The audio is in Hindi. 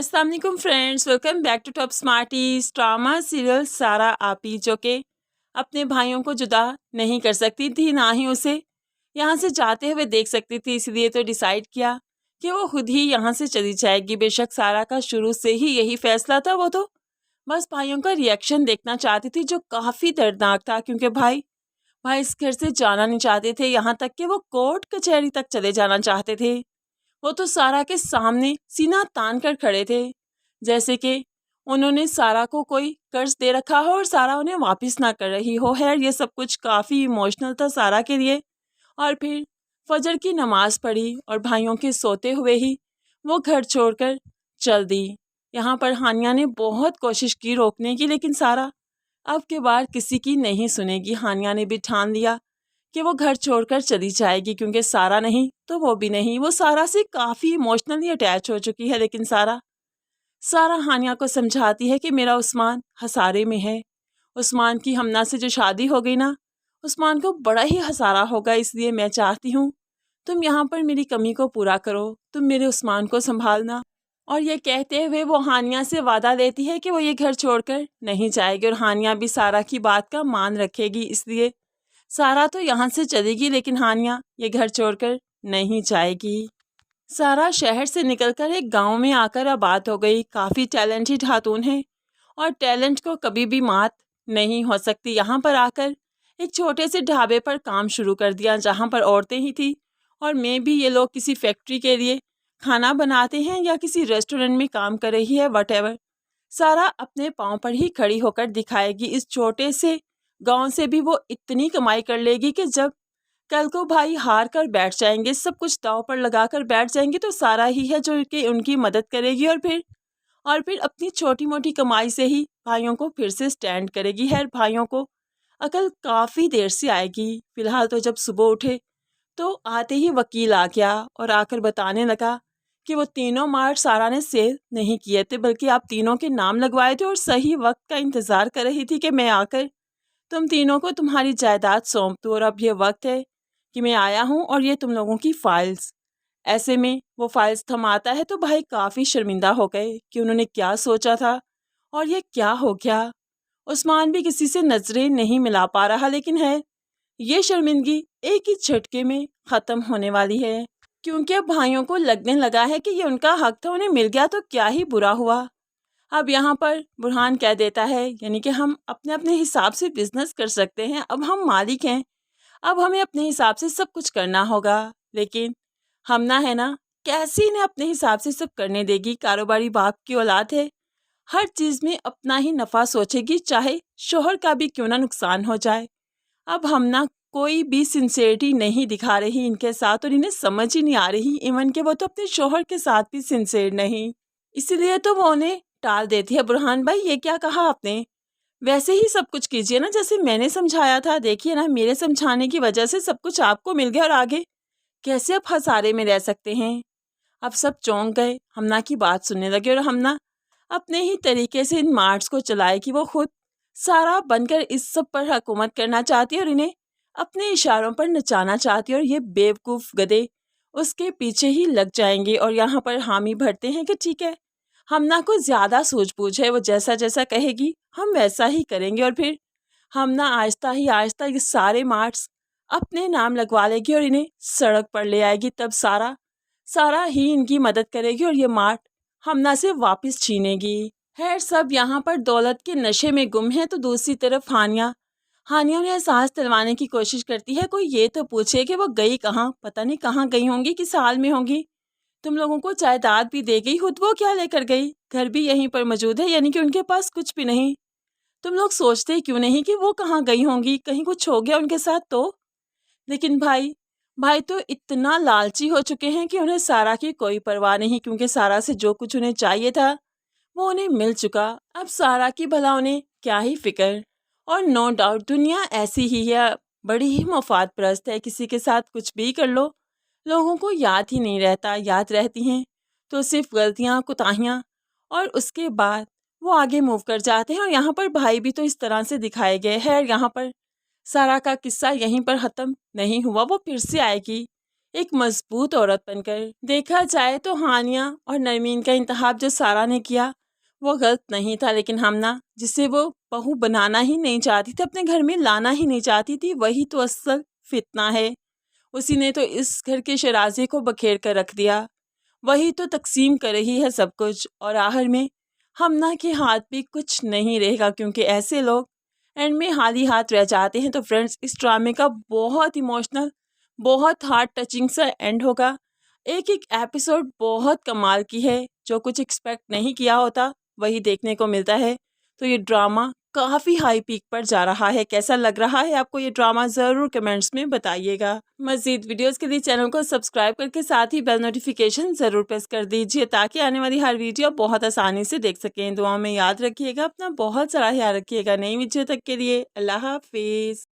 अस्सलाम वालेकुम friends, welcome back to top smarties. Drama serial Sara Aapi जो कि अपने भाइयों को जुदा नहीं कर सकती थी, ना ही उसे यहाँ से जाते हुए देख सकती थी, इसलिए तो डिसाइड किया कि वो खुद ही यहाँ से चली जाएगी। बेशक सारा का शुरू से ही यही फैसला था, वो तो बस भाइयों का रिएक्शन देखना चाहती थी, जो काफ़ी दर्दनाक था, क्योंकि भाई भाई इस घर से जाना नहीं चाहते थे, यहाँ तक कि वो कोर्ट कचहरी तक चले जाना चाहते थे। वो तो सारा के सामने सीना तान कर खड़े थे, जैसे कि उन्होंने सारा को कोई कर्ज दे रखा हो और सारा उन्हें वापस ना कर रही हो। खैर, ये सब कुछ काफ़ी इमोशनल था सारा के लिए। और फिर फजर की नमाज पढ़ी और भाइयों के सोते हुए ही वो घर छोड़कर चल दी। यहाँ पर हानिया ने बहुत कोशिश की रोकने की, लेकिन सारा अब के बाद किसी की नहीं सुनेगी। हानिया ने भी ठान लिया कि वो घर छोड़कर चली जाएगी, क्योंकि सारा नहीं तो वो भी नहीं। वो सारा से काफ़ी इमोशनली अटैच हो चुकी है, लेकिन सारा सारा हानिया को समझाती है कि मेरा उस्मान हसारे में है। उस्मान की हमना से जो शादी हो गई ना, उस्मान को बड़ा ही हसारा होगा, इसलिए मैं चाहती हूँ तुम यहाँ पर मेरी कमी को पूरा करो, तुम मेरे उस्मान को संभालना। और ये कहते हुए वो हानिया से वादा लेती है कि वो ये घर छोड़कर नहीं जाएगी और हानिया भी सारा की बात का मान रखेगी। इसलिए सारा तो यहाँ से चलेगी, लेकिन हानिया ये घर छोड़कर नहीं जाएगी। सारा शहर से निकलकर एक गांव में आकर आबाद हो गई। काफ़ी टैलेंटेड खातून है और टैलेंट को कभी भी मात नहीं हो सकती। यहाँ पर आकर एक छोटे से ढाबे पर काम शुरू कर दिया, जहाँ पर औरतें ही थी और मैं भी, ये लोग किसी फैक्ट्री के लिए खाना बनाते हैं या किसी रेस्टोरेंट में काम कर रही है, वटेवर। सारा अपने पाँव पर ही खड़ी होकर दिखाएगी। इस छोटे से गांव से भी वो इतनी कमाई कर लेगी कि जब कल को भाई हार कर बैठ जाएंगे, सब कुछ दांव पर लगा कर बैठ जाएंगे, तो सारा ही है जो कि उनकी मदद करेगी और फिर अपनी छोटी मोटी कमाई से ही भाइयों को फिर से स्टैंड करेगी। है, भाइयों को अकल काफ़ी देर से आएगी। फिलहाल तो जब सुबह उठे तो आते ही वकील आ गया और आकर बताने लगा कि वो तीनों मार्ट सारा ने सेल नहीं किए थे, बल्कि आप तीनों के नाम लगवाए थे और सही वक्त का इंतज़ार कर रही थी कि मैं आकर तुम तीनों को तुम्हारी जायदाद सौंप दूँ। और अब ये वक्त है कि मैं आया हूँ और ये तुम लोगों की फाइल्स। ऐसे में वो फाइल्स थमाता है तो भाई काफ़ी शर्मिंदा हो गए कि उन्होंने क्या सोचा था और ये क्या हो गया। उस्मान भी किसी से नजरें नहीं मिला पा रहा, लेकिन है, ये शर्मिंदगी एक ही झटके में ख़त्म होने वाली है, क्योंकि अब भाइयों को लगने लगा है कि ये उनका हक था, उन्हें मिल गया तो क्या ही बुरा हुआ। अब यहाँ पर बुरहान कह देता है, यानी कि हम अपने अपने हिसाब से बिजनेस कर सकते हैं, अब हम मालिक हैं, अब हमें अपने हिसाब से सब कुछ करना होगा। लेकिन हम ना, है ना, कैसे इन्हें अपने हिसाब से सब करने देगी। कारोबारी बाप की औलाद है, हर चीज़ में अपना ही नफ़ा सोचेगी, चाहे शोहर का भी क्यों ना नुकसान हो जाए। अब हम ना कोई भी सिंसेरिटी नहीं दिखा रही इनके साथ, और इन्हें समझ ही नहीं आ रही इवन के वो तो अपने शोहर के साथ भी सिंसेर नहीं, इसीलिए तो वो उन्हें टाल देती है। बुरहान भाई, ये क्या कहा आपने? वैसे ही सब कुछ कीजिए ना जैसे मैंने समझाया था। देखिए ना, मेरे समझाने की वजह से सब कुछ आपको मिल गया और आगे कैसे आप हसारे में रह सकते हैं। अब सब चौंक गए, हमना की बात सुनने लगे और हमना अपने ही तरीके से इन मार्ट्स को चलाएगी। वो खुद सारा बनकर इस सब पर हुकूमत करना चाहती है और इन्हें अपने इशारों पर नचाना चाहती है, और ये बेवकूफ़ गधे उसके पीछे ही लग जाएंगे और यहाँ पर हामी भरते हैं कि ठीक है, हमना को ज़्यादा सूझबूझ है, वो जैसा जैसा कहेगी हम वैसा ही करेंगे। और फिर हमना आहिस्ता ही आहिस्ता ये सारे मार्ट्स अपने नाम लगवा लेगी और इन्हें सड़क पर ले आएगी। तब सारा सारा ही इनकी मदद करेगी और ये मार्ट हमना से वापस छीनेगी। खैर, सब यहाँ पर दौलत के नशे में गुम है, तो दूसरी तरफ हानिया हानिया उन्हें एहसास दिलवाने की कोशिश करती है। कोई ये तो पूछे कि वो गई कहाँ, पता नहीं कहाँ गई होंगी, किस हाल में होंगी। तुम लोगों को जायदाद भी दे गई, खुद वो क्या लेकर गई? घर भी यहीं पर मौजूद है, यानी कि उनके पास कुछ भी नहीं। तुम लोग सोचते क्यों नहीं कि वो कहाँ गई होंगी, कहीं कुछ हो गया उनके साथ तो? लेकिन भाई भाई तो इतना लालची हो चुके हैं कि उन्हें सारा की कोई परवाह नहीं, क्योंकि सारा से जो कुछ उन्हें चाहिए था वो उन्हें मिल चुका। अब सारा की भला उन्हें क्या ही फिक्र। और नो डाउट दुनिया ऐसी ही है, बड़ी ही मफाद परस्त है, किसी के साथ कुछ भी कर लो लोगों को याद ही नहीं रहता, याद रहती हैं तो सिर्फ गलतियाँ कोताहियाँ, और उसके बाद वो आगे मूव कर जाते हैं। और यहाँ पर भाई भी तो इस तरह से दिखाए गए हैं। यहाँ पर सारा का किस्सा यहीं पर ख़त्म नहीं हुआ, वो फिर से आएगी। एक मजबूत औरत बनकर। देखा जाए तो हानिया और नरमीन का इंतखाब जो सारा ने किया वो गलत नहीं था, लेकिन हमना जिसे वो बहू बनाना ही नहीं चाहती थी, अपने घर में लाना ही नहीं चाहती थी, वही तो असल फितना है। उसी ने तो इस घर के शराजे को बखेर कर रख दिया, वही तो तकसीम कर रही है सब कुछ। और आखिर में हमना के हाथ भी कुछ नहीं रहेगा, क्योंकि ऐसे लोग एंड में हाथ हाथ रह जाते हैं। तो फ्रेंड्स, इस ड्रामे का बहुत इमोशनल, बहुत हार्ट टचिंग सा एंड होगा। एक एक एपिसोड बहुत कमाल की है, जो कुछ एक्सपेक्ट नहीं किया होता वही देखने को मिलता है। तो ये ड्रामा काफ़ी हाई पीक पर जा रहा है। कैसा लग रहा है आपको ये ड्रामा, ज़रूर कमेंट्स में बताइएगा। मज़ीद वीडियोस के लिए चैनल को सब्सक्राइब करके साथ ही बेल नोटिफिकेशन ज़रूर प्रेस कर दीजिए, ताकि आने वाली हर वीडियो बहुत आसानी से देख सकें। दुआ में याद रखिएगा, अपना बहुत सारा ख्याल रखिएगा। नई वीडियो तक के लिए अल्लाह हाफिज़।